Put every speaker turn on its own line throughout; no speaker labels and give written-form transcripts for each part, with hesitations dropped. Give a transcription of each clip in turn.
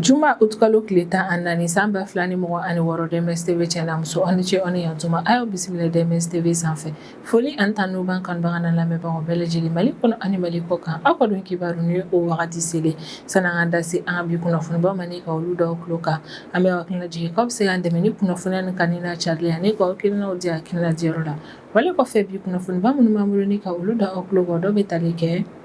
Juma utkalo kileta anani samba flani mɔgɔ ani wɔɔrɔ DMS TV channel muso ani cɛ ani yantuma ayo bisimila DMS TV sanfɛ foli an tan n'uban kanbaga na lamɛnbagaw bɛɛ lajɛlen Mali kɔnɔ ani Mali kɔ kan aw ka dɔn kibaru ni o wagati selen san'an ka da se an ka bi kunnafonibaw ma ni ka olu daw tulo kan an bɛ hakilina jigin k'aw bɛ se k'an dɛmɛ ni kunnafoniya ni kanni n'a carili ani k'aw hakilinaw di hakilina diyɔrɔ la wale kɔfɛ bi kunnafoniba minnu b'an bolo ni ka olu da aw tulo kan dɔw bɛ tali kɛ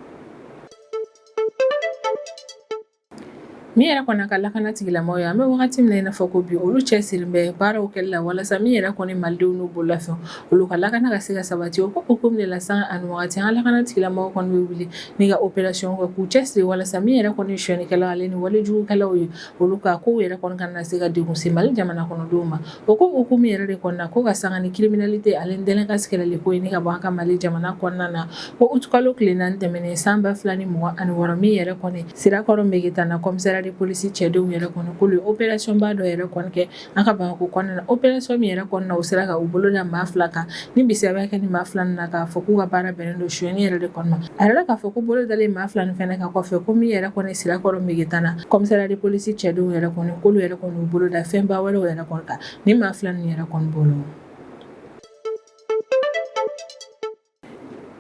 min yɛrɛ kɔni ka lakana tigilamɔgɔw ye an bɛ wagati min na i n'a fɔ ko bi olu cɛsirilen bɛ baaraw kɛli la walasa min yɛrɛ kɔni malidenw n'u bololafɛnw olu ka lakana ka se ka sabati o ko hukumu de la san ani wagati an ka lakana tigilamɔgɔw kɔni bɛ wuli ni ka opération kɛ k'u cɛsiri walasa min yɛrɛ kɔni sonyɛnikɛlaw ale ni walejugukɛlaw ye olu ka kow yɛrɛ kɔni kana se ka degun se Mali jamana kɔnɔdenw ma o ko hukumu yɛrɛ de kɔnɔna ko ka sanga ni criminalité ale ni délinquance kɛlɛli ko ye ni ka bɔ an ka Mali jamana kɔnɔna na ko utkalo tile 4 tɛmɛnen san 2026 min yɛrɛ kɔni sirakɔrɔ Mbegeta commissaire de police cɛdenw yɛrɛ kɔni k'olu ye opération ba dɔ yɛrɛ kɔni kɛ an ka Bamako kɔnɔna na opération min yɛrɛ kɔnɔna u sera ka u bolo da maa 2 kan ni bisabaya kɛ ni maa 2 na k'a fɔ k'u ka baara bɛnnen don sonyɛni yɛrɛ de kɔni ma a yɛrɛ k'a fɔ ko bolo dalen maa 2 nin fɛnɛ kan kɔfɛ ko min yɛrɛ kɔni sirakɔrɔ Mbegeta commissaire de police cɛdenw yɛrɛ kɔni k'olu yɛrɛ kɔni u bolo da fɛnba wɛrɛw yɛrɛ kɔni kan ni maa 2 nin yɛrɛ kɔni bolo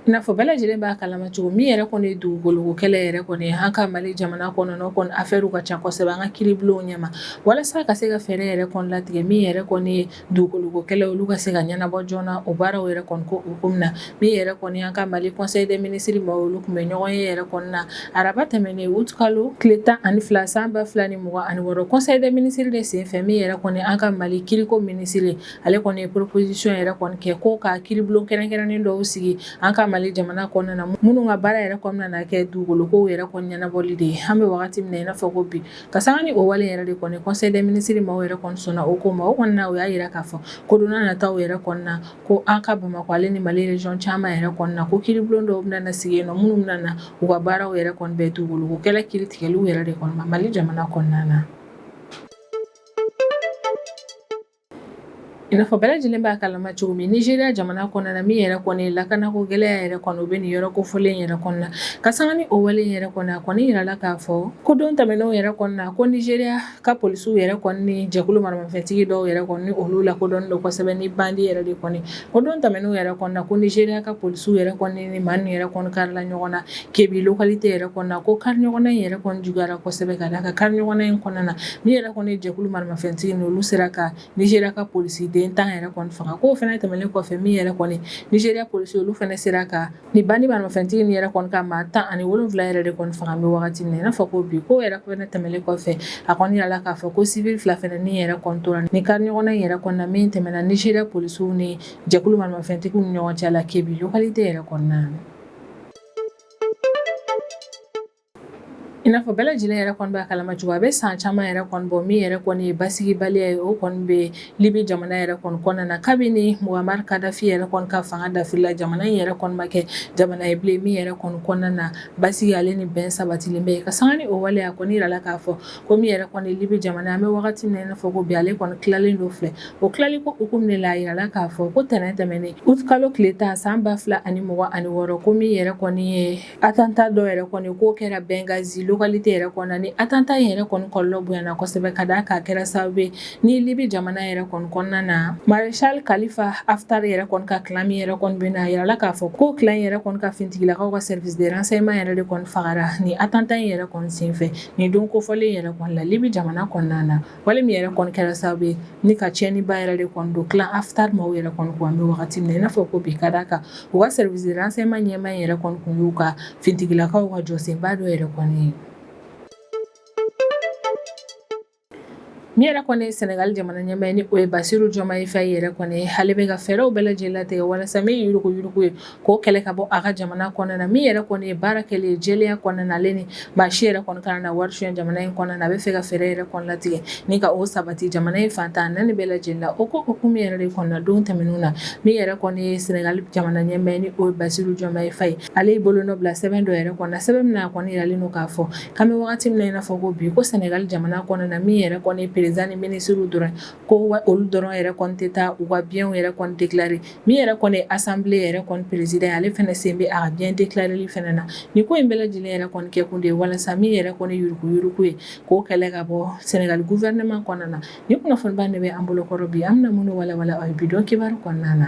i n'a fɔ bɛɛ lajɛlen b'a kalama cogo min yɛrɛ kɔni ye dugukolo kɛlɛ yɛrɛ kɔni an ka Mali jamana kɔnɔ kɔni affaire ka ca kosɛbɛ an ka kiribulonw ɲɛma walasa ka se ka fɛɛrɛ yɛrɛ kɔni latigɛ min yɛrɛ kɔni ye dugukolo kɛlɛ olu ka se ka ɲɛnabɔ joona o baaraw yɛrɛ kɔni ko hukumu na min yɛrɛ kɔni an ka Mali conseil des ministres ma olu kun bɛ ɲɔgɔn ye yɛrɛ kɔni na araba tɛmɛnen utkalo tile 12 san 2026 conseil des ministres de senfɛ min yɛrɛ kɔni an ka Mali kiriko ministre ale kɔni ye proposition yɛrɛ kɔni kɛ ko ka kiribulon kɛrɛnkɛrɛnnen dɔw sigi an ka Mali jamana kɔnɔna na minnu ka baara yɛrɛ kɔnɔna na kɛ dugukolo kow yɛrɛ kɔni ɲɛnabɔli de ye an bɛ wagati min na i n'a fɔ ko bi ka sanga ni o wale yɛrɛ de kɔni conseil des ministres ma yɛrɛ kɔni sɔnna o ko ma o kɔni na o y'a yira k'a fɔ ko don n'a nataw yɛrɛ kɔni na ko an ka Bamako ale ni Mali région caman yɛrɛ kɔni na ko kiribulon dɔw bɛna sigi yen nɔ minnu bɛna u ka baaraw yɛrɛ kɔni bɛɛ dugukolo kɛlɛ kiri tigɛliw yɛrɛ de kɔni ma Mali jamana kɔnɔna na i n'a fɔ bɛɛ lajɛlen b'a kalama cogo min Nigeria jamana kɔnɔna na min yɛrɛ kɔni lakanako gɛlɛya yɛrɛ kɔni u bɛ nin yɔrɔ kofɔlen yɛrɛ kɔni na ka sanga ni o wale yɛrɛ kɔni a kɔni yirala k'a fɔ ko don tɛmɛnenw yɛrɛ kɔni na ko Nigeria ka polisiw yɛrɛ kɔni ni jɛkulu maramafɛntigi dɔw yɛrɛ kɔni olu lakodɔnnen don kosɛbɛ ni bandi yɛrɛ de kɔni ko don tɛmɛnenw yɛrɛ kɔni na ko Nigeria ka polisiw yɛrɛ kɔni ni maa yɛrɛ kɔni karila ɲɔgɔn na Kebbi localité yɛrɛ kɔni na ko kari ɲɔgɔnna in yɛrɛ kɔni juguyara kosɛbɛ ka da ka kari ɲɔgɔnna in kɔnɔna na min yɛrɛ kɔni jɛkulu maramafɛntigi ni olu sera ka Nigeria ka polisi den 10 yɛrɛ kɔni faga ko fɛnɛ tɛmɛlen kɔfɛ min yɛrɛ kɔni Nigeria polisi olu fɛnɛ sera ka ni bandi maramafɛntigi ni yɛrɛ kɔni ka maa 17 yɛrɛ de kɔni faga bɛ wagati min na i n'a fɔ ko bi ko yɛrɛ fɛnɛ tɛmɛlen kɔfɛ a kɔni yirala k'a fɔ ko civil 2 fɛnɛ ni yɛrɛ kɔni tora ni kari ɲɔgɔnna in yɛrɛ kɔni na min tɛmɛna Nigeria polisiw ni jɛkulu maramafɛntigiw ni ɲɔgɔn cɛ la Kebbi localité yɛrɛ kɔnɔna na i n'a fɔ bɛɛ lajɛlen yɛrɛ kɔni b'a kalama cogo a bɛ san caman yɛrɛ kɔni bɔ min yɛrɛ kɔni ye basigibaliya ye o kɔni bɛ Libi jamana yɛrɛ kɔni kɔnɔna na kabini Muammar Gaddafi yɛrɛ kɔni ka fanga dafirila jamana in yɛrɛ kɔni ma kɛ jamana ye bilen min yɛrɛ kɔni kɔnɔna na basigi ale ni bɛn sabatilen bɛ yen ka sanga ni o wale a kɔni yirala k'a fɔ ko min yɛrɛ kɔni Libi jamana an bɛ wagati min na i n'a fɔ ko bi ale kɔni tilalen don filɛ o tilali ko hukumu de la a yirala k'a fɔ ko tɛnɛn tɛmɛnen utkalo tile 10 san 2026 ko min yɛrɛ kɔni ye attentat dɔ yɛrɛ kɔni k'o kɛra Benghazi localité yɛrɛ kɔnɔna ni attentat yɛrɛ kɔni kɔlɔlɔ bonyana kosɛbɛ ka da k'a kɛra sababu ye ni Libi jamana yɛrɛ kɔni kɔnɔna na Maréchal Khalifa Haftar yɛrɛ kɔni ka clan min yɛrɛ kɔni bɛna yirala k'a fɔ ko clan yɛrɛ kɔni ka fintigilakaw ka service de renseignement yɛrɛ de kɔni fagara ni attentat yɛrɛ kɔni senfɛ ni don kofɔlen yɛrɛ kɔni la Libi jamana kɔnɔna na wale min yɛrɛ kɔni kɛra sababu ye ni ka tiɲɛniba yɛrɛ de kɔni don clan Haftar maaw yɛrɛ kɔni ko an bɛ wagati min na i n'a fɔ ko bi ka da kan u ka service de renseignement ɲɛmaa yɛrɛ kɔni kun y'u ka fintigilakaw ka jɔsenba dɔ yɛrɛ kɔni ye min yɛrɛ kɔni Senegal jamana ɲɛmaa ni o ye Basiru Diomaye Faye yɛrɛ kɔni ale bɛ ka fɛɛrɛw bɛɛ lajɛlen latigɛ walasa min yurugu ye k'o kɛlɛ ka bɔ a ka jamana kɔnɔna na min yɛrɛ kɔni ye baara kɛlen ye jɛlenya kɔnɔna na ale ni maa si yɛrɛ kɔni kana na wari suɲɛ jamana in kɔnɔna na a bɛ fɛ ka fɛɛrɛ yɛrɛ kɔni latigɛ ni ka o sabati jamana in fantan naani bɛɛ lajɛlen la o ko hukumu yɛrɛ de kɔnɔna don tɛmɛnenw na min yɛrɛ kɔni ye Senegal jamana ɲɛmaa ni o ye Basiru Diomaye Faye ale ye bolo nɔ bila sɛbɛn dɔ yɛrɛ kɔnɔ sɛbɛn min na a kɔni yiralen don k'a fɔ k'an bɛ wagati min na i n'a fɔ ko bi ko Senegal jamana kɔnɔna na min yɛrɛ kɔni président ni ministre dɔrɔn ko olu dɔrɔn yɛrɛ kɔni tɛ taa u ka biens yɛrɛ kɔni déclarer min yɛrɛ kɔni ye assemblée yɛrɛ kɔni président ale fɛnɛ sen bɛ a ka bien déclarerli fɛnɛ na ni ko in bɛɛ lajɛlen yɛrɛ kɔni kɛ kun de ye walasa min yɛrɛ kɔni yuruku ye k'o kɛlɛ ka bɔ Sénégal gouvernement kɔnɔna na ni kunnafoniba de bɛ an bolo kɔrɔ bi an bɛna minnu walawala aw ye bi dɔn kibaru kɔnɔna na.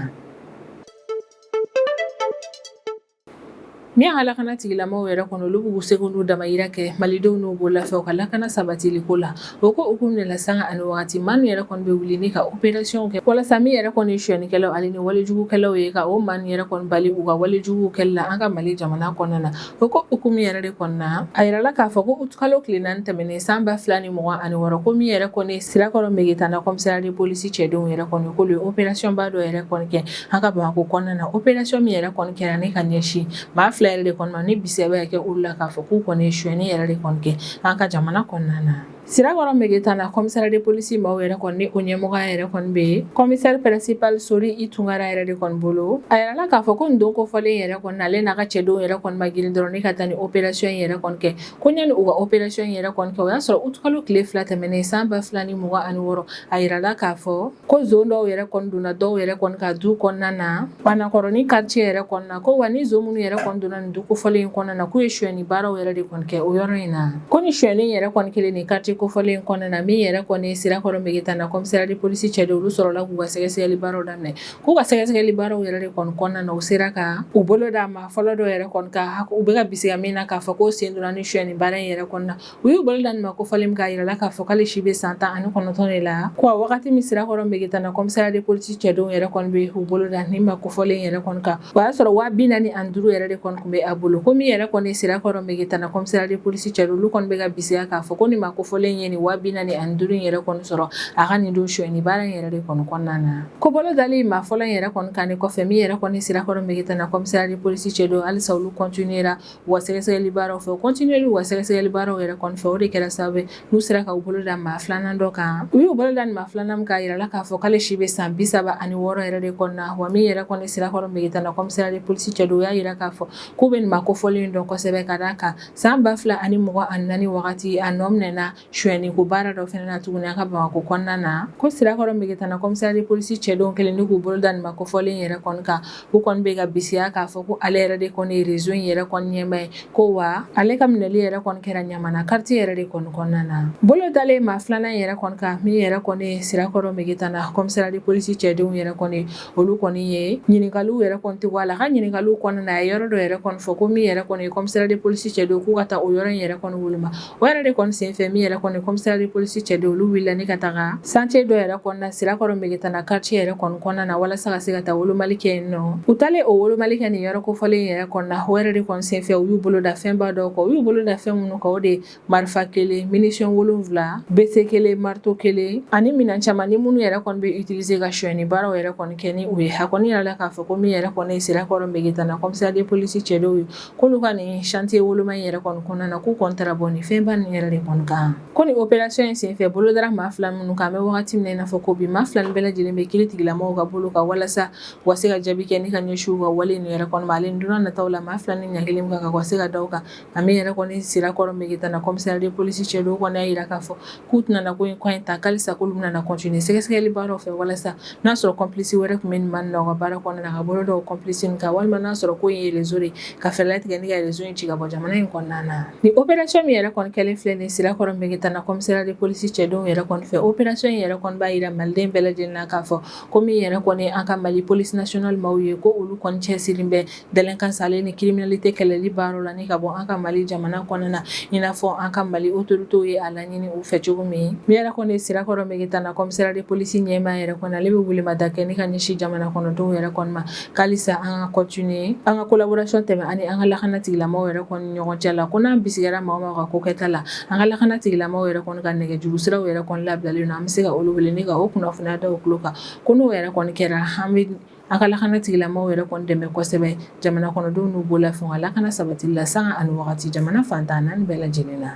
Min ka lakana tigilamɔgɔw yɛrɛ kɔnɔ olu b'u seko n'u damayira kɛ malidenw n'u b'o lafɛ u ka lakana sabatili ko la o ko hukumu de la sanga ani wagati maa min yɛrɛ kɔni bɛ wuli ni ka opération kɛ walasa min yɛrɛ kɔni ye suyɛnikɛlaw ale ni walejugukɛlaw ye ka o maa nin yɛrɛ kɔni bali u ka walejuguw kɛli la an ka Mali jamana kɔnɔna na o ko hukumu yɛrɛ de kɔnɔ na a yirala k'a fɔ ko kalo tile 4 tɛmɛnen san 2026 ko min yɛrɛ kɔni Sirakɔrɔ Megitana commissariat de police cɛdenw yɛrɛ kɔni k'olu ye opération ba dɔ yɛrɛ kɔni kɛ an ka Bamako kɔnɔna na opération min yɛrɛ kɔni kɛra ne ka ɲɛsin maa fila yɛrɛ de kɔnɔ ni bisɛbɛ kɛ olu la k'a fɔ k'u kɔni ye suyɛni yɛrɛ de kɔni kɛ an ka jamana kɔnɔna na. Sirakɔrɔ Megitana commissariat de police maaw yɛrɛ kɔni ni o ɲɛmɔgɔya yɛrɛ kɔni bɛ yen commissaire principal Sori I Tunkara yɛrɛ de kɔni bolo a yirala k'a fɔ ko nin don kofɔlen yɛrɛ kɔni ale n'a ka cɛdenw yɛrɛ kɔni ma girin dɔrɔn ne ka taa ni opération yɛrɛ kɔni kɛ ko ɲani u ka opération yɛrɛ kɔni kɛ o y'a sɔrɔ kalo tile 2 tɛmɛnen san 2026 a yirala k'a fɔ ko zone dɔw yɛrɛ kɔni donna dɔw yɛrɛ kɔni ka du kɔnɔna na Banakɔrɔni quartier yɛrɛ kɔnɔna na ko wa ni zone minnu yɛrɛ kɔni donna nin du kofɔlen in kɔnɔna na k'u ye suyɛni baaraw yɛrɛ de kɔni kɛ o yɔrɔ in na ko ni suyɛni yɛrɛ kɔni kelen ni quartier kofɔlen kɔnɔna na min yɛrɛ kɔni Sirakɔrɔ Megitana commissariat de police cɛdenw olu sɔrɔla k'u ka sɛgɛsɛgɛli baaraw daminɛ k'u ka sɛgɛsɛgɛli baaraw yɛrɛ de kɔni kɔnɔna na u sera ka u bolo d'a ma fɔlɔ dɔ yɛrɛ kɔni ka u bɛ ka bisiga min na k'a fɔ ko sen donna ni suyɛni baara in yɛrɛ kɔnɔna u y'u bolo da nin ma kofɔlen min k'a yirala k'a fɔ k'ale si bɛ san 19 de la ko a wagati min Sirakɔrɔ Megitana commissariat de police cɛdenw yɛrɛ kɔni bɛ u bolo da nin ma kofɔlen yɛrɛ kɔni kan o y'a sɔrɔ 45 yɛrɛ de kɔni tun bɛ a bolo ko min yɛrɛ kɔni Sirakɔrɔ Megitana commissariat de police cɛdenw olu kɔni bɛ ka bisiga k'a fɔ ko nin ma kofɔlen ye nin 45 yɛrɛ kɔni sɔrɔ a ka nin don suyɛni baara in yɛrɛ de kɔni kɔnɔna na ko bolo dali maa fɔlɔ in yɛrɛ kɔni kan kɔfɛ min yɛrɛ kɔni Sirakɔrɔ Megitana commissariat de police cɛdenw halisa olu continuera u ka sɛgɛsɛgɛli baaraw fɛ u continuera u ka sɛgɛsɛgɛli baaraw yɛrɛ kɔni fɛ o de kɛra sababu n'u sera ka u bolo da maa filanan dɔ kan u y'u bolo da nin maa filanan min k'a yirala k'a fɔ k'ale si bɛ san 36 yɛrɛ de kɔnɔna na wa min yɛrɛ kɔni Sirakɔrɔ Megitana commissariat de police cɛdenw y'a yira k'a fɔ k'u bɛ nin maa kofɔlen dɔn kosɛbɛ ka d'a kan san 2024 wagati a nɔ minɛna suyɛni ko baara dɔ fɛnɛ na tuguni an ka Bamako kɔnɔna na ko Sirakɔrɔ Megitana commissariat de police cɛdenw kelen ni k'u bolo da nin ma kofɔlen yɛrɛ kɔni kan u kɔni bɛ ka bisiya k'a fɔ ko ale yɛrɛ de kɔni ye réseau in yɛrɛ kɔni ɲɛmaa ye ko wa ale ka minɛli yɛrɛ kɔni kɛra Ɲamana quartier yɛrɛ de kɔni kɔnɔna na bolo dalen maa filanan yɛrɛ kɔni kan min yɛrɛ kɔni Sirakɔrɔ Megitana commissariat de police cɛdenw yɛrɛ kɔni olu kɔni ye ɲininkaliw yɛrɛ kɔni tɛ bɔ a la ka ɲininkaliw kɔnɔna na a ye yɔrɔ dɔ yɛrɛ kɔni fɔ ko min yɛrɛ kɔni commissariat de police cɛdenw k'u ka taa o yɔrɔ in yɛrɛ kɔni woloma o yɛrɛ de kɔni senfɛ min yɛrɛ kɔni commissariat de police cɛdenw olu wulila ni ka taga chantier dɔ yɛrɛ kɔnɔna Sirakɔrɔ Megitana quartier yɛrɛ kɔni kɔnɔna na walasa ka se ka taa wolomali kɛ yen nɔ u talen o wolomali kɛ nin yɔrɔ kofɔlen yɛrɛ kɔnɔna o yɛrɛ de kɔni senfɛ u y'u bolo da fɛnba dɔw kan u y'u bolo da fɛn minnu kan o de marifa 1 munition 7 BC 1 marteau 1 ani minɛn caman ni minnu yɛrɛ kɔni bɛ utiliser ka suyɛni baaraw yɛrɛ kɔni kɛ ni u ye a kɔni yirala k'a fɔ ko min yɛrɛ kɔni Sirakɔrɔ Megitana commissariat de police cɛdenw ye k'olu ka nin chantier woloma in yɛrɛ kɔni kɔnɔna na k'u kɔni taara bɔ nin fɛnba nin yɛrɛ de kɔni kan ko nin opération in senfɛ bolo dara maa fila minnu kan an bɛ wagati min na i n'a fɔ ko bi maa fila nin bɛɛ lajɛlen bɛ kiiri tigilamɔgɔw ka bolo kan walasa u ka se ka jaabi kɛ ni ka ɲɛsin u ka wale nin yɛrɛ kɔni ma ale ni donna nataw la maa fila ni ɲɛ kelen min kan ka se ka da u kan a min yɛrɛ kɔni Sirakɔrɔ Megitana commissariat de police cɛdenw kɔni y'a yira k'a fɔ k'u tɛna na ko in ta k'alisa k'olu bɛna na continuer sɛgɛsɛgɛli baaraw fɛ walasa n'a sɔrɔ complice wɛrɛ tun bɛ nin maa nin na u ka baara kɔnɔna na ka bolo da o complice nin kan walima n'a sɔrɔ ko in ye réseau de ka fɛɛrɛ tigɛ ni ka réseau in ci ka bɔ jamana in kɔnɔna na ni opération min yɛrɛ kɔni kɛlen filɛ nin Sirakɔrɔ Megitana commissariat de police cɛdenw yɛrɛ kɔni fɛ opération in yɛrɛ kɔni b'a yira maliden bɛɛ lajɛlen na k'a fɔ ko min yɛrɛ kɔni an ka Mali police nationale maaw ye ko olu kɔni cɛsirilen bɛ délinquance ale ni criminalité kɛlɛli baaraw la ni ka bɔ an ka Mali jamana kɔnɔna na i n'a fɔ an ka Mali autorités ye a laɲini u fɛ cogo min min yɛrɛ kɔni Sirakɔrɔ Megitana commissariat de police ɲɛmaa yɛrɛ kɔni ale bɛ welemada kɛ ni ka ɲɛsin jamana kɔnɔdenw yɛrɛ kɔni ma k'alisa an ka continuer an ka collaboration tɛmɛ ani an ka lakana tigilamɔgɔw yɛrɛ kɔni ɲɔgɔn cɛ la ko n'an bisigara maa o maa ka ko kɛta la an ka lakana tigilamɔgɔw yɛrɛ kɔni ka nɛgɛjuru siraw yɛrɛ kɔni labilalen don an bɛ se ka olu wele ni ka o kunnafoniya da u tulo kan ko n'o yɛrɛ kɔni kɛra an bɛ an ka lakana tigilamɔgɔw yɛrɛ kɔni dɛmɛ kosɛbɛ jamana kɔnɔdenw n'u bolo fɛn ka lakana sabatili la sanga ani wagati jamana fantan naani bɛɛ lajɛlen na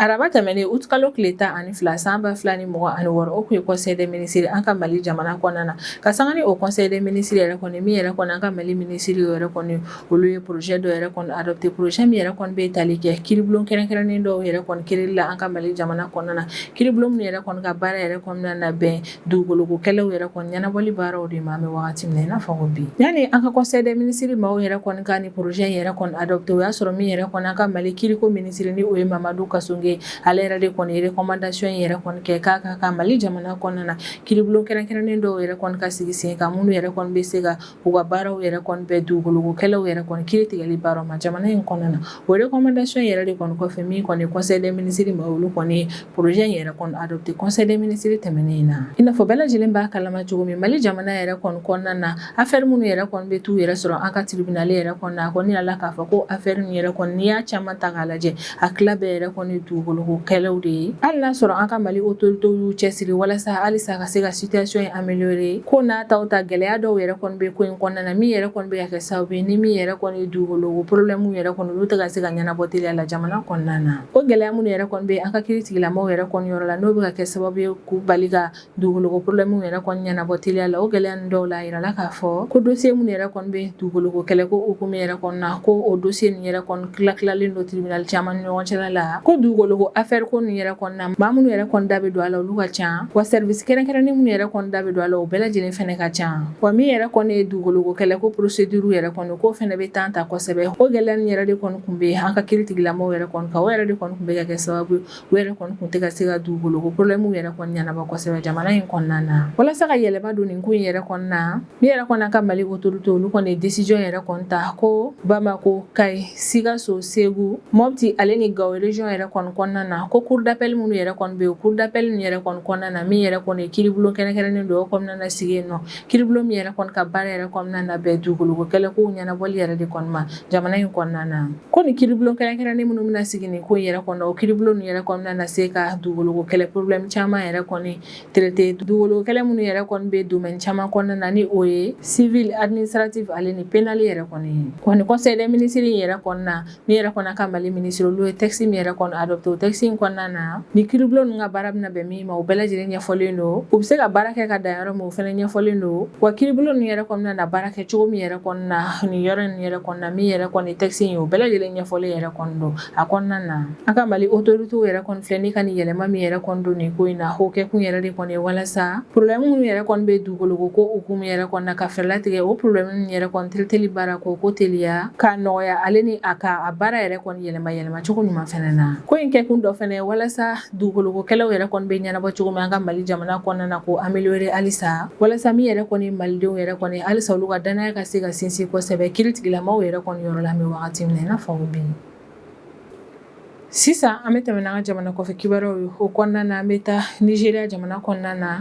Araba tɛmɛnen août kalo tile 12 san 2026 o kun ye conseil des ministres an ka Mali jamana kɔnɔna na ka sanga ni o conseil des ministres yɛrɛ kɔni min yɛrɛ kɔni an ka Mali ministre yɛrɛ kɔni olu ye projet dɔ yɛrɛ kɔni adopté projet min yɛrɛ kɔni bɛ tali kɛ kiribulon kɛrɛnkɛrɛnnen dɔw yɛrɛ kɔni kirili la an ka Mali jamana kɔnɔna na kiribulon min yɛrɛ kɔni ka baara yɛrɛ kɔnɔna na bɛn dugukolo kɛlɛw yɛrɛ kɔni ɲɛnabɔli baaraw de ma an bɛ wagati min na i n'a fɔ ko bi yani an ka conseil des ministres maaw yɛrɛ kɔni ka ni projet yɛrɛ kɔni adopté o y'a sɔrɔ min yɛrɛ kɔni an ka Mali kiriko ministre ni o ye Mamadou Kasonge ale yɛrɛ de kɔni ye recommandation yɛrɛ kɔni kɛ k'a ka Mali jamana kɔnɔna na kiribulon kɛrɛnkɛrɛnnen dɔw yɛrɛ kɔni ka sigi sen kan minnu yɛrɛ kɔni bɛ se ka u ka baaraw yɛrɛ kɔni bɛɛ dugukolo kɛlɛw yɛrɛ kɔni kiri tigɛli baaraw ma jamana in kɔnɔna na o recommandation yɛrɛ de kɔni kɔfɛ min kɔni conseil des ministres ma olu kɔni projet yɛrɛ kɔni adopté conseil des ministres tɛmɛnen in na i n'a fɔ bɛɛ lajɛlen b'a kalama cogo min Mali jamana yɛrɛ kɔni kɔnɔna na affaire minnu yɛrɛ kɔni bɛ t'u yɛrɛ sɔrɔ an ka tribunal yɛrɛ kɔnɔna na a kɔni yala k'a fɔ ko affaire min yɛrɛ kɔni n'i y'a caman ta k'a lajɛ a tila bɛɛ yɛrɛ kɔni dugukolo kɛlɛw de ye hali n'a sɔrɔ an ka Mali autorités y'u cɛsiri walasa halisa ka se ka situation in améliorer ko n'a taw ta gɛlɛya dɔw yɛrɛ kɔni bɛ ko in kɔnɔna na min yɛrɛ kɔni bɛ ka kɛ sababu ye ni min yɛrɛ kɔni dugukolo problème yɛrɛ kɔni olu tɛ ka se ka ɲɛnabɔ teliya la jamana kɔnɔna na o gɛlɛya minnu yɛrɛ kɔni bɛ an ka kiiritigilamaw yɛrɛ kɔni yɔrɔ la n'o bɛ ka kɛ sababu ye k'u bali ka dugukolo problème yɛrɛ kɔni ɲɛnabɔ teliya la o gɛlɛya ninnu dɔw la a yirala k'a fɔ ko dossier minnu yɛrɛ kɔni bɛ dugukolo kɛlɛ ko hukumu yɛrɛ kɔnɔna na ko o dossier ninnu yɛrɛ kɔni tilalen don tribunal caman ni ɲɔgɔn cɛla la ko dugukolo affaire ko ninnu yɛrɛ kɔnɔna na maa minnu yɛrɛ kɔni da bɛ don a la olu ka ca wa service kɛrɛnkɛrɛnnen minnu yɛrɛ kɔni da bɛ don a la o bɛɛ lajɛlen fɛnɛ ka ca wa min yɛrɛ kɔni ye dugukolo kɛlɛ ko procédure yɛrɛ kɔni ko fɛnɛ bɛ temps ta kosɛbɛ o gɛlɛya nin yɛrɛ de kɔni kun bɛ an ka kiiritigilamaw yɛrɛ kɔni kan o yɛrɛ de kɔni kun bɛ ka kɛ sababu o yɛrɛ kɔni kun tɛ ka se ka dugukolo problème yɛrɛ kɔni ɲɛnabɔ kosɛbɛ jamana in kɔnɔna na walasa ka yɛlɛma don nin ko in yɛrɛ kɔnɔna na min yɛrɛ kɔni an ka Mali autorité olu kɔni ye décision yɛrɛ kɔni ta ko Bamako Kayi Sikaso Segu Mopti ale ni Gawo région yɛrɛ kɔni kɔnɔna na ko cour d'appel minnu yɛrɛ kɔni bɛ yen cour d'appel ninnu yɛrɛ kɔni kɔnɔna na min yɛrɛ kɔni ye kiribulon kɛrɛnkɛrɛnnen don o kɔnɔna na sigi yen nɔ kiribulon min yɛrɛ kɔni ka baara yɛrɛ kɔnɔna na bɛɛ dugukolo kɛlɛ ko ɲɛnabɔli yɛrɛ de kɔni ma jamana in kɔnɔna na ko ni kiribulon kɛrɛnkɛrɛnnen minnu bɛna sigi nin ko yɛrɛ kɔnɔ o kiribulon ninnu yɛrɛ kɔnɔna na se ka dugukolo kɛlɛ problème caman yɛrɛ kɔni traité dugukolo kɛlɛ minnu yɛrɛ kɔni bɛ domaine caman kɔnɔna na ni o ye civil administratif ale ni pénal yɛrɛ kɔni conseil des ministres yɛrɛ kɔnɔna min yɛrɛ kɔni ka Mali ministre olu ye texte min yɛrɛ kɔni adopté o texte in kɔnɔna na ni kiribulon ninnu ka baara bɛna bɛn min ma o bɛɛ lajɛlen ɲɛfɔlen don u bɛ se ka baara kɛ ka dan yɔrɔ min o fɛnɛ ɲɛfɔlen don wa kiribulon ninnu yɛrɛ kɔnɔna na baara kɛ cogo min yɛrɛ kɔnɔna nin yɔrɔ in yɛrɛ kɔnɔna min yɛrɛ kɔni texte in o bɛɛ lajɛlen ɲɛfɔlen yɛrɛ kɔni don a kɔnɔna na an ka Mali autorités yɛrɛ kɔni filɛ ni ka nin yɛlɛma min yɛrɛ kɔni don nin ko in na o kɛkun yɛrɛ de kɔni ye walasa problème minnu yɛrɛ kɔni bɛ dugukolo ko hukumu yɛrɛ kɔnɔna na ka fɛɛrɛ latigɛ o problème ninnu yɛrɛ kɔni traiteli baara ko teliya k'a nɔgɔya ale ni a baara yɛrɛ kɔni yɛlɛma cogo ɲuman fɛnɛ na ko in kɛkun dɔ fɛnɛ walasa dugukolo kɛlɛw yɛrɛ kɔni bɛ ɲɛnabɔ cogo min an ka Mali jamana kɔnɔna na ko améliorer halisa walasa min yɛrɛ kɔni malidenw yɛrɛ kɔni halisa olu ka danaya ka se ka sinsin kosɛbɛ kiiritigilamaw yɛrɛ kɔni yɔrɔ la an bɛ wagati min na i n'a fɔ bi sisan an bɛ tɛmɛ n'an ka jamana kɔfɛ kibaruyaw ye o kɔnɔna na an bɛ taa Nigéria jamana kɔnɔna na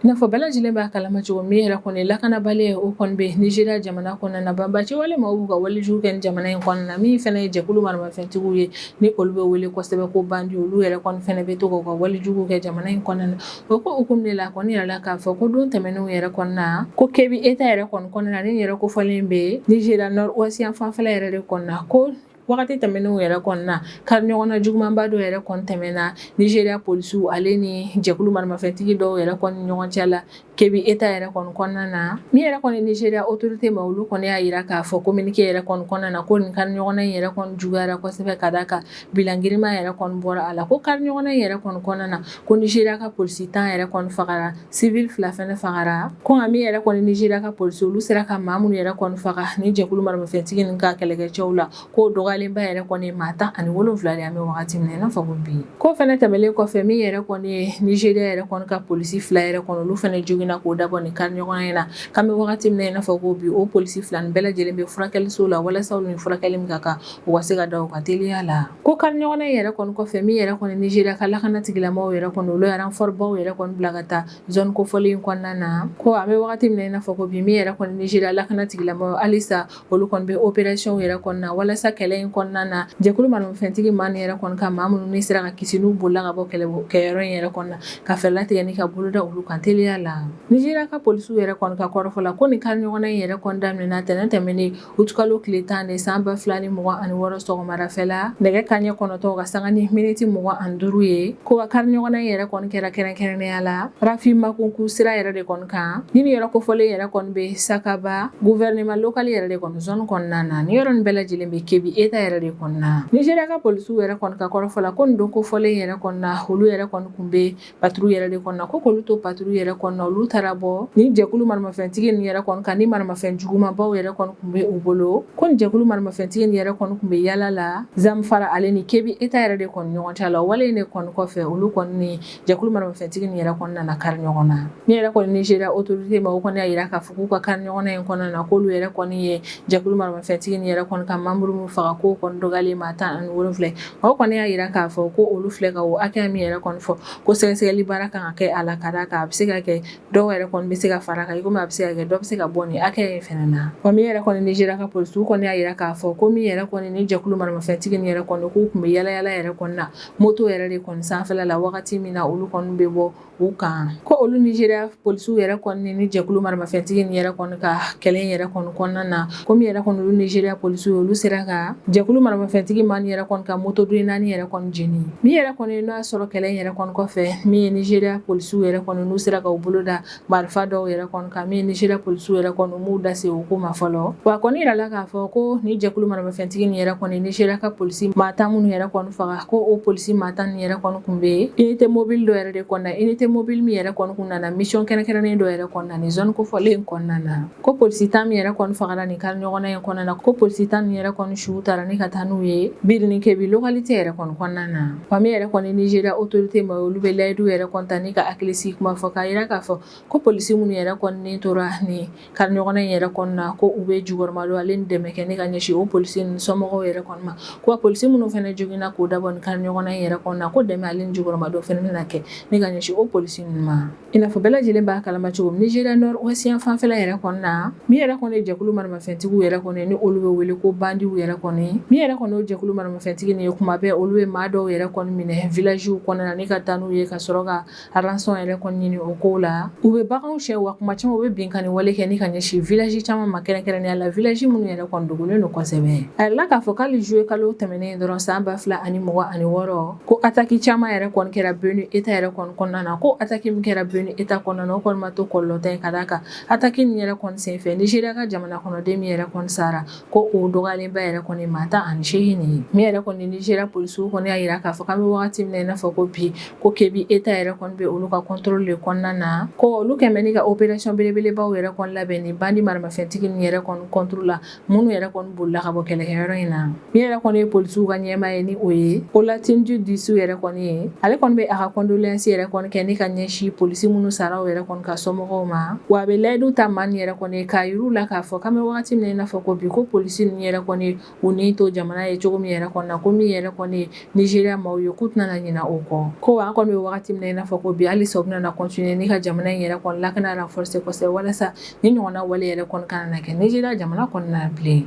i n'a fɔ bɛɛ lajɛlen b'a kalama cogo min yɛrɛ kɔni lakanabaliya o kɔni bɛ Nigéria jamana kɔnɔna na banbaci wale maaw b'u ka walijuw kɛ ni jamana in kɔnɔna na min fɛnɛ ye jɛkulu maramafɛntigiw ye ni olu bɛ wele kosɛbɛ ko bandi olu yɛrɛ kɔni fɛnɛ bɛ to k'u ka walijuw kɛ jamana in kɔnɔna na o ko hukumu de la a kɔni yirala k'a fɔ ko don tɛmɛnenw yɛrɛ kɔnɔna na ko Kebbi État yɛrɛ kɔni kɔnɔna na ni yɛrɛ kofɔlen bɛ Nigéria Nord-Ouest yan fanfɛla yɛrɛ de kɔnɔna na ko wagati tɛmɛnenw yɛrɛ kɔnɔna kari ɲɔgɔnna jugumanba dɔ yɛrɛ kɔni tɛmɛna Nigéria polisiw ale ni jɛkulu maramafɛntigi dɔw yɛrɛ kɔni ɲɔgɔn cɛ la Kebbi État yɛrɛ kɔni kɔnɔna na min yɛrɛ kɔni Nigéria autorité ma olu kɔni y'a yira k'a fɔ communiqué yɛrɛ kɔni kɔnɔna na ko nin kari ɲɔgɔnna in yɛrɛ kɔni juguyara kosɛbɛ ka d'a kan bilan girinma yɛrɛ kɔni bɔra a la ko kari ɲɔgɔnna in yɛrɛ kɔni kɔnɔna na ko Nigéria ka polisi 10 yɛrɛ kɔni fagara civil 2 fɛnɛ fagara ko nka min yɛrɛ kɔni Nigéria ka polisi olu sera ka maa minnu yɛrɛ kɔni faga ni jɛkulu maramafɛntigi ninnu ka kɛlɛkɛcɛw la ko dɔgɔyalenba yɛrɛ kɔni maa 17 de an bɛ wagati min na i n'a fɔ ko bi ko fɛnɛ tɛmɛlen kɔfɛ min yɛrɛ kɔni ye Nigéria yɛrɛ kɔni ka polisi 2 yɛrɛ kɔni olu fɛnɛ joginna k'o dabɔ nin kari ɲɔgɔnna in na k'an bɛ wagati min na i n'a fɔ ko bi o polisi 2 nin bɛɛ lajɛlen bɛ furakɛliso la walasa olu ni furakɛli min ka kan u ka se ka da u ka teliya la ko kari ɲɔgɔnna in yɛrɛ kɔni kɔfɛ min yɛrɛ kɔni Nigéria ka lakana tigilamɔgɔw yɛrɛ kɔni olu ye renfort baw yɛrɛ kɔni bila ka taa zone kofɔlen in kɔnɔna na ko an bɛ wagati min na i n'a fɔ ko bi min yɛrɛ kɔni Nigéria lakana tigilamɔgɔw halisa olu kɔni bɛ opération yɛrɛ kɔnɔna walasa kɛlɛ in in kɔnɔna na jɛkulu maramafɛntigi maa ni yɛrɛ kɔni ka maa minnu ni sera ka kisi n'u bolila ka bɔ kɛyɔrɔ in yɛrɛ kɔnɔna ka fɛɛrɛ latigɛ ni ka boloda olu kan teliya la Nigeria ka polisiw yɛrɛ kɔni ka kɔrɔfɔ la ko nin kariɲɔgɔnna in yɛrɛ kɔni daminɛna tɛnɛn tɛmɛnen utukalo tile 10 de san 2026 sɔgɔmadafɛ la nɛgɛ kanɲɛ 9 ka sanga ni miniti 25 ye ko ka kariɲɔgɔnna in yɛrɛ kɔni kɛra kɛrɛnkɛrɛnnenya la Rafi Makunku sira yɛrɛ de kɔni kan ni nin yɔrɔ kofɔlen yɛrɛ kɔni be Sakaba gouvernement local yɛrɛ de kɔni zone kɔnɔna na ni yɔrɔ nin bɛɛ lajɛlen be Kebbi État yɛrɛ de kɔnɔna Nigeria ka polisiw yɛrɛ kɔni ka kɔrɔfɔ la ko nin don kofɔlen yɛrɛ kɔnɔna olu yɛrɛ kɔni kun be patrouille yɛrɛ de kɔnɔna ko k'olu to patrouille yɛrɛ kɔnɔna olu taara bɔ ni jɛkulu maramafɛntigi nin yɛrɛ kɔni kan ni maramafɛn jugumanbaw yɛrɛ kɔni kun be u bolo ko nin jɛkulu maramafɛntigi nin yɛrɛ kɔni kun be yala la Zamfara ale ni Kebbi État yɛrɛ de kɔni ɲɔgɔn cɛ la wale ne kɔni kɔfɛ olu kɔni ni jɛkulu maramafɛntigi nin yɛrɛ kɔni nana kari ɲɔgɔn na ni yɛrɛ kɔni Nigeria autorité ma o kɔni y'a yira k'a fɔ k'u ka kari ɲɔgɔnna in kɔnɔna na k'olu yɛrɛ kɔni ye jɛkulu maramafɛntigi nin yɛrɛ kɔni ka membre min faga ko kɔni dɔgɔyalen ma 17 o kɔni y'a yira k'a fɔ ko olu filɛ ka o hakɛ min yɛrɛ kɔni fɔ ko sɛgɛsɛgɛli baara kan ka kɛ a la ka d'a kan a bɛ se ka kɛ dɔw yɛrɛ kɔni bɛ se ka fara kan i komi a bɛ se ka kɛ dɔ bɛ se ka bɔ nin hakɛ in fɛnɛ na wa min yɛrɛ kɔni Nigeria ka polisiw kɔni y'a yira k'a fɔ ko min yɛrɛ kɔni ni jɛkulu maramafɛntigi nin yɛrɛ kɔni k'u kun bɛ yala yala yɛrɛ kɔni na moto yɛrɛ de kɔni sanfɛla la wagati min na olu kɔni bɛ bɔ u kan ko olu Nigeria polisiw yɛrɛ kɔni ni jɛkulu maramafɛntigi nin yɛrɛ kɔni ka kɛlɛ yɛrɛ kɔni kɔnɔna na ko min yɛrɛ kɔni olu Nigeria polisiw olu sera ka jɛkulu maramafɛntigi maa ni yɛrɛ kɔni ka moto don naani yɛrɛ kɔni jeni min yɛrɛ kɔni n'o y'a sɔrɔ kɛlɛ yɛrɛ kɔni kɔfɛ min ye Nigeria polisiw yɛrɛ kɔni n'u sera ka u bolo da marifa dɔw yɛrɛ kɔni kan min ye Nigeria polisiw yɛrɛ kɔni m'u da se o ko ma fɔlɔ wa kɔni yirala k'a fɔ ko ni jɛkulu maramafɛntigi nin yɛrɛ kɔni Nigeria ka polisi maa 10 minnu yɛrɛ kɔni faga ko o polisi maa 10 nin yɛrɛ kɔni kun be unité mobile dɔ yɛrɛ de kɔnɔna unité mobile min yɛrɛ kɔni kun nana mission kɛrɛnkɛrɛnnen dɔ yɛrɛ kɔnɔna ni zone kofɔlen kɔnɔna na ko polisi 10 min yɛrɛ kɔni fagara nin kari ɲɔgɔnna in kɔnɔna na ko polisi 10 nin yɛrɛ kɔni su taara ni ka taa n'u ye Birini Kebbi localité yɛrɛ kɔni kɔnɔna na wa min yɛrɛ kɔni Nigeria autorité ma olu be layidu yɛrɛ kɔni ta ni ka hakilisi kuma fɔ k'a yira k'a fɔ ko polisi minnu yɛrɛ kɔni ni tora ni kari ɲɔgɔnna in yɛrɛ kɔnɔna na ko u be jukɔrɔmadon ale ni dɛmɛ kɛ ni ka ɲɛsin o polisi ni somɔgɔw yɛrɛ kɔni ma ko polisi minnu fɛnɛ joginna k'o dabɔ ni kari ɲɔgɔnna in yɛrɛ kɔnɔna ko dɛmɛ ale ni jukɔrɔmadon fɛnɛ bɛna kɛ ni ka ɲɛsin o polisi ninnu ma i n'a fɔ bɛɛ lajɛlen b'a kalama cogo min Nigeria nord ouest fanfɛla yɛrɛ kɔnɔna min yɛrɛ kɔni jɛkulu maramafɛntigiw yɛrɛ kɔni ni olu be wele ko bandiw yɛrɛ kɔni min yɛrɛ kɔni o jɛkulu maramafɛntigi ni ye kuma bɛɛ olu be maa dɔw yɛrɛ kɔni minɛ villagew kɔnɔna ni ka taa n'u ye ka sɔrɔ ka rançon yɛrɛ kɔni ɲini o kow la u be baganw siyɛ wa kuma caman u be binkani wale kɛ ni ka ɲɛsin village caman ma kɛrɛnkɛrɛnnenya la village minnu yɛrɛ kɔni dogolen don kosɛbɛ a yirala k'a fɔ k'ali juillet kalo tɛmɛnen dɔrɔn san 2026 ko attaque caman yɛrɛ kɔni kɛra Benue État yɛrɛ kɔni kɔnɔna na ko attaque min kɛra Benue État kɔnɔna na o kɔni ma to kɔlɔlɔ ta ye ka d'a kan attaque nin yɛrɛ kɔni senfɛ Nigeria ka jamana kɔnɔden min yɛrɛ kɔni sara ko o dɔgɔyalenba yɛrɛ kɔni maa 18 ni min yɛrɛ kɔni Nigeria polisiw kɔni y'a yira k'a fɔ k'an bɛ wagati min na i n'a fɔ ko bi ko Kebbi État yɛrɛ kɔni bɛ olu ka contrôle de kɔnɔna na ko olu kɛmɛ ni ka opération belebelebaw yɛrɛ kɔni labɛn ni bandi maramafɛntigi nin yɛrɛ kɔni contrôle la minnu yɛrɛ kɔni bolila ka bɔ kɛlɛkɛyɔrɔ in na min yɛrɛ kɔni ye polisiw ka ɲɛmaa ye ni o ye Olatunji Disu yɛrɛ kɔni ye ale kɔni bɛ a ka condoléance yɛrɛ kɔni kɛ ni ka ɲɛsin polisi minnu saraw yɛrɛ kɔni ka somɔgɔw ma wa a bɛ layidu ta maa nin yɛrɛ kɔni k'a yir'u la k'a fɔ k'an bɛ wagati min na i n'a fɔ ko bi ko polisi nin yɛrɛ kɔni u ni to jamana ye cogo min yɛrɛ kɔni na ko min yɛrɛ kɔni Nigeria maaw ye k'u tɛna ɲina o kɔ ko an kɔni bɛ wagati min na i n'a fɔ ko bi halisa u bɛna continuer ni ka jamana in yɛrɛ kɔni lakana renforcer kosɛbɛ walasa ni ɲɔgɔnna wale yɛrɛ kɔni kana na kɛ Nigeria jamana kɔnɔna bilen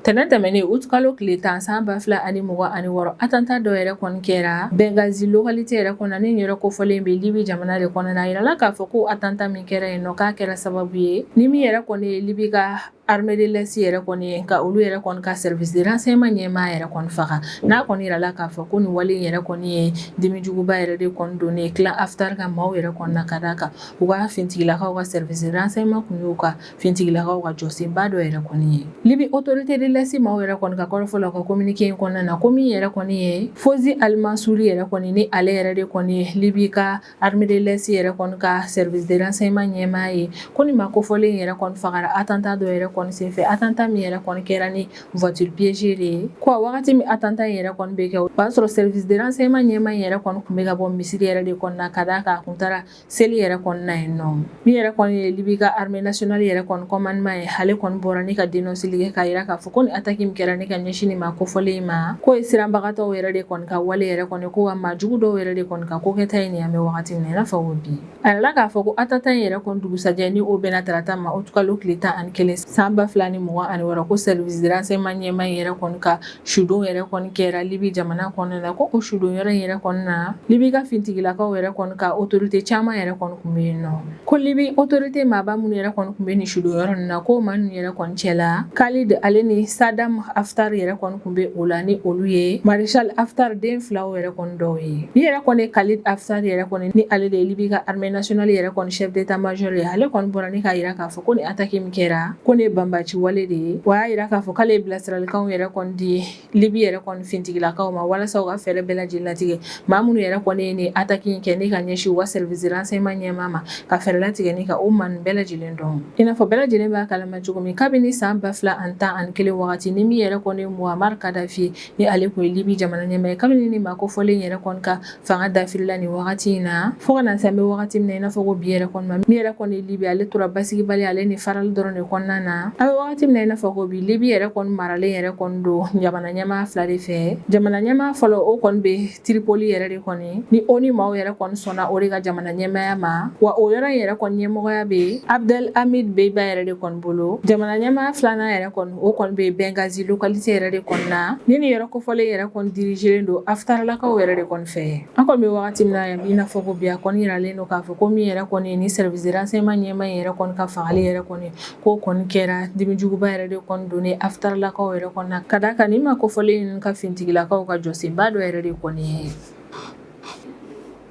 tɛnɛn tɛmɛnen août kalo tile 10 san 2026 attentat dɔ yɛrɛ kɔni kɛra Benghazi localité yɛrɛ kɔnɔna ni yɛrɛ kofɔlen bɛ Libi jamana de kɔnɔna yirala k'a fɔ ko attentat min kɛra yen nɔ k'a kɛra sababu ye ni min yɛrɛ kɔni ye Libi ka armée de l'Est yɛrɛ kɔni ka olu yɛrɛ kɔni ka service de renseignement ɲɛmaa yɛrɛ kɔni faga n'a kɔni yirala k'a fɔ ko nin wale yɛrɛ kɔni ye dimijuguba yɛrɛ de kɔni donnen clan Haftar ka maaw yɛrɛ kɔni na ka d'a kan u ka fintigilakaw ka service de renseignement kun y'u ka fintigilakaw ka jɔsenba dɔ yɛrɛ kɔni ye Libi autorité de l'Est maaw yɛrɛ kɔni ka kɔrɔfɔ la ka communiqué in kɔnɔna na ko min yɛrɛ kɔni ye Fozi Al-Mansouri yɛrɛ kɔni ni ale yɛrɛ de kɔni ye Libi ka armée de l'Est yɛrɛ kɔni ka service de renseignement ɲɛmaa ye ko nin ma kofɔlen yɛrɛ kɔni fagara attentat dɔ yɛrɛ kɔni senfɛ attentat min yɛrɛ kɔni kɛra ni voiture piégée de ye ko wagati min attentat yɛrɛ kɔni bɛ kɛ o b'a sɔrɔ service de renseignement ɲɛmaa yɛrɛ kɔni kun bɛ ka bɔ misiri yɛrɛ de kɔnɔna ka d'a kan a kun taara seli yɛrɛ kɔnɔna yen nɔ min yɛrɛ kɔni ye Libi ka armée nationale yɛrɛ kɔni commandement ye ale kɔni bɔra ni ka dénoncer kɛ k'a yira k'a fɔ ko ko ni attaque min kɛra ne ka ɲɛsin ma kofɔlen ma ko ye siranbagatɔw yɛrɛ de kɔni ka wale yɛrɛ kɔni ko wa majugu dɔw yɛrɛ de kɔni ka ko kɛta ye nin an bɛ wagati min na i n'a fɔ ko bi a yɛrɛ k'a fɔ ko atata in yɛrɛ kɔni dugusajɛ ni o bɛna tarata ma o tukalo tile 11 san 2026 ko service de renseignement ɲɛma in yɛrɛ kɔni ka sudon yɛrɛ kɔni kɛra Libi jamana kɔnɔna na ko o sudon yɔrɔ in yɛrɛ kɔni na Libi ka fintigilakaw yɛrɛ kɔni ka autorité caman yɛrɛ kɔni kun bɛ yen nɔ ko Libi autorité maaba minnu yɛrɛ kɔni kun bɛ nin sudon yɔrɔ ninnu na ko man yɛrɛ kɔni cɛla Khalid ale ni Sadam Haftar yɛrɛ kɔni kun bɛ o la ni olu ye Marshal Haftar den filaw yɛrɛ kɔni dɔw ye ni yɛrɛ kɔni Khalid Haftar yɛrɛ kɔni ni ale de ye Libi ka armée nationale yɛrɛ kɔni chef d'état-major ye ale kɔni bɔra ni ka yira k'a fɔ ko ni attaque min kɛra ko ne banbaci wale de ye wa y'a yira k'a fɔ k'ale bilasiralikanw yɛrɛ kɔni di Libi yɛrɛ kɔni fintigilakaw ma walasa u ka fɛɛrɛ bɛɛ lajɛlen latigɛ maa minnu yɛrɛ kɔni ye ni attaque in kɛ ni ka ɲɛsin wa service de renseignement ɲɛma ma ka fɛɛrɛ latigɛ ni ka o maa ninnu bɛɛ lajɛlen dɔn i n'a fɔ bɛɛ lajɛlen b'a kalama cogo min kabini san 2011 wagati ni min yɛrɛ kɔni Muammar Gaddafi ni ale kun ye Libi jamana ɲɛma ye kabini ni makofɔlen yɛrɛ kɔni ka fanga dafirila ni wagati in na fo ka na se an bɛ wagati min na i n'a fɔ ko bi yɛrɛ kɔni ma min yɛrɛ kɔni Libi ale tora basigibali ale ni farali dɔrɔn de kɔnɔna na an bɛ wagati min na i n'a fɔ ko bi Libi yɛrɛ kɔni maralen yɛrɛ kɔni don jamana ɲɛma fila de fɛ jamana ɲɛma fɔlɔ o kɔni bɛ Tripoli yɛrɛ de kɔni ni ONU maaw yɛrɛ kɔni sɔnna o de ka jamana ɲɛmaya ma wa o yɔrɔ in yɛrɛ kɔni ɲɛmɔgɔya bɛ Abdel Hamid Deiba yɛrɛ de kɔni bolo jamana ɲɛmaya filanan yɛrɛ kɔni o kɔni bɛ Benghazi localité yɛrɛ de kɔni na ni nin yɔrɔ kofɔlen yɛrɛ kɔni dirigelen don Haftarlakaw yɛrɛ de kɔni fɛ an kɔni bɛ wagati min na yan i n'a fɔ ko bi a kɔni yiralen don k'a fɔ ko min yɛrɛ kɔni ni service de renseignement ɲɛma in yɛrɛ kɔni ka fagali yɛrɛ kɔni ko kɔni kɛra dimijuguba yɛrɛ de kɔni don ni Haftarlakaw yɛrɛ kɔni na ka d'a kan ni ma kofɔlen ka fintigilakaw ka jɔsenba dɔ yɛrɛ de kɔni ye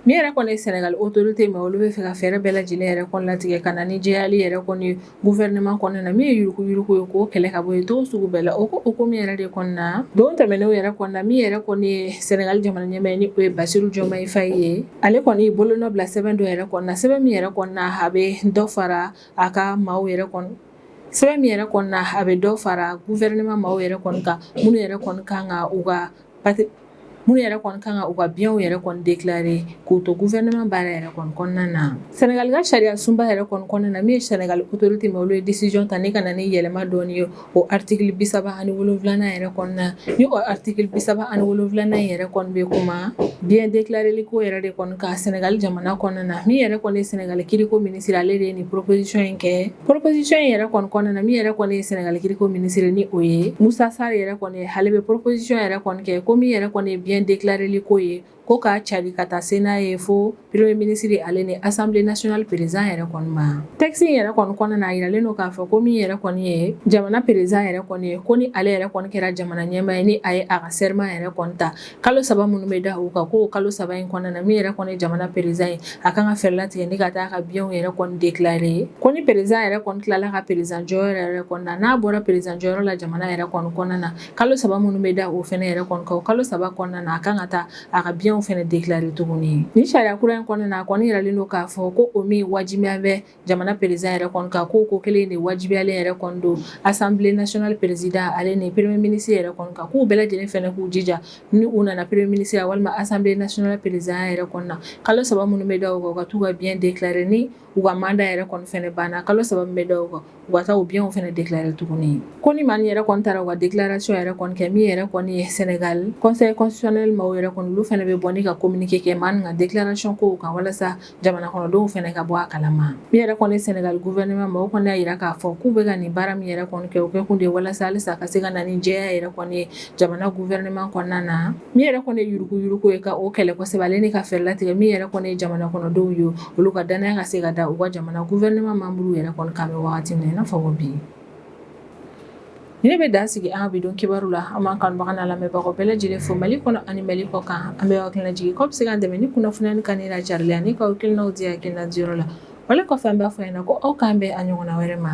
min yɛrɛ kɔni ye Sénégal autorité mais olu bɛ fɛ ka fɛɛrɛ bɛɛ lajɛlen yɛrɛ kɔni latigɛ ka na ni jɛyali yɛrɛ kɔni gouvernement kɔnɔna na min ye yuruku ye k'o kɛlɛ ka bɔ yen togo sugu bɛɛ la o ko min yɛrɛ de kɔni na don tɛmɛnenw yɛrɛ kɔni na min yɛrɛ kɔni ye Sénégal jamana ɲɛmaa ye ni o ye Bassirou Diomaye Faye ye ale kɔni bolonɔ bila sɛbɛn dɔ yɛrɛ kɔni na sɛbɛn min yɛrɛ kɔni na a bɛ dɔ fara a ka maaw yɛrɛ kɔni sɛbɛn min yɛrɛ kɔni na a bɛ dɔ fara gouvernement maaw yɛrɛ kɔni kan minnu yɛrɛ kɔni kan ka u ka minnu yɛrɛ kɔni kan ka u ka biɲɛw yɛrɛ kɔni déclarer k'u to gouvernement baara yɛrɛ kɔni kɔnɔna na Sénégal ka sariya sunba yɛrɛ kɔni kɔnɔna na min ye Sénégal autorité mais olu ye décision ta ni ka na ni yɛlɛma dɔɔni ye o article 37nan yɛrɛ kɔnɔna ni o article 37nan yɛrɛ kɔni bɛ kuma bien déclarer ko yɛrɛ de kɔni ka Sénégal jamana kɔnɔna na min yɛrɛ kɔni ye Sénégal kiriko ministre ale de ye ni proposition in kɛ proposition in yɛrɛ kɔni kɔnɔna na min yɛrɛ kɔni ye Sénégal kiriko ministre ni o ye Moussa Sarr yɛrɛ kɔni ale bɛ proposition yɛrɛ kɔni kɛ ko min yɛrɛ kɔni ye bien déclarer ko ye ko ka cari ka taa se n'a ye fo premier ministre ale ni assemblée nationale président yɛrɛ kɔni ma texte yɛrɛ kɔni kɔnɔna na a yiralen don k'a fɔ ko min yɛrɛ kɔni ye jamana président yɛrɛ kɔni ye ko ni ale yɛrɛ kɔni kɛra jamana ɲɛmaa ye ni a ye a ka serment yɛrɛ kɔni ta kalo 3 minnu bɛ da u kan ko kalo 3 in kɔnɔna na min yɛrɛ kɔni ye jamana président ye a kan ka fɛɛrɛ latigɛ ni ka taa a ka biɲɛw yɛrɛ kɔni déclarer ko ni président yɛrɛ kɔni tilala ka président jɔyɔrɔ yɛrɛ kɔni na n'a bɔra président jɔyɔrɔ la jamana yɛrɛ kɔni kɔnɔna na kalo 3 minnu bɛ da o fɛnɛ yɛrɛ kɔni kan o kalo 3 kɔnɔna na a kan ka taa a ka biɲɛw fɛnɛ déclarer tuguni ni sariya kura in kɔnɔna na a kɔni yiralen don k'a fɔ ko o min wajibiya bɛ jamana président yɛrɛ kɔni kan ko kelen de wajibiyalen yɛrɛ kɔni don assemblée nationale président ale ni premier ministre yɛrɛ kɔni kan k'u bɛɛ lajɛlen fɛnɛ k'u jija ni u nana premier ministre walima assemblée nationale président yɛrɛ kɔni na kalo 3 minnu bɛ da u kan u ka t'u ka bien déclarer ni u ka mandat yɛrɛ kɔni fɛnɛ banna kalo 3 min bɛ da u kan u ka taa o biɲɛw fɛnɛ déclarer tuguni ko ni maa min yɛrɛ kɔni taara u ka déclaration yɛrɛ kɔni kɛ min yɛrɛ kɔni ye Sénégal conseil constitutionnel maaw yɛrɛ kɔni olu fɛnɛ bɛ bɔ ni ka communiqué kɛ maa nin ka déclaration kow kan walasa jamana kɔnɔdenw fɛnɛ ka bɔ a kalama min yɛrɛ kɔni Sénégal gouvernement maaw kɔni y'a yira k'a fɔ k'u bɛ ka nin baara min yɛrɛ kɔni kɛ o kɛ kun de walasa halisa ka se ka na ni jɛya yɛrɛ kɔni ye jamana gouvernement kɔnɔna na min yɛrɛ kɔni ye yuruku ye ka o kɛlɛ kosɛbɛ ale ni ka fɛɛrɛ latigɛ min yɛrɛ kɔni ye jamana kɔnɔdenw ye olu ka danaya ka se ka da u ka jamana gouvernement membre yɛrɛ kɔni kan bɛ wagati min na i n'a fɔ ko bi ne bɛ dan sigi an ka bidon kibaru la an b'an kanubaga n'a lamɛnbagaw bɛɛ lajɛlen fo Mali kɔnɔ ani Mali kɔ kan an bɛ hakilina jigin k'aw bɛ se k'an dɛmɛ ni kunnafoniya ni kan lajarilen ani ka hakilinaw di hakilina diyɔrɔ la wala kɔfɛ an b'a fɔ ɲɛna ko aw k'an bɛn a ɲɔgɔnna wɛrɛ ma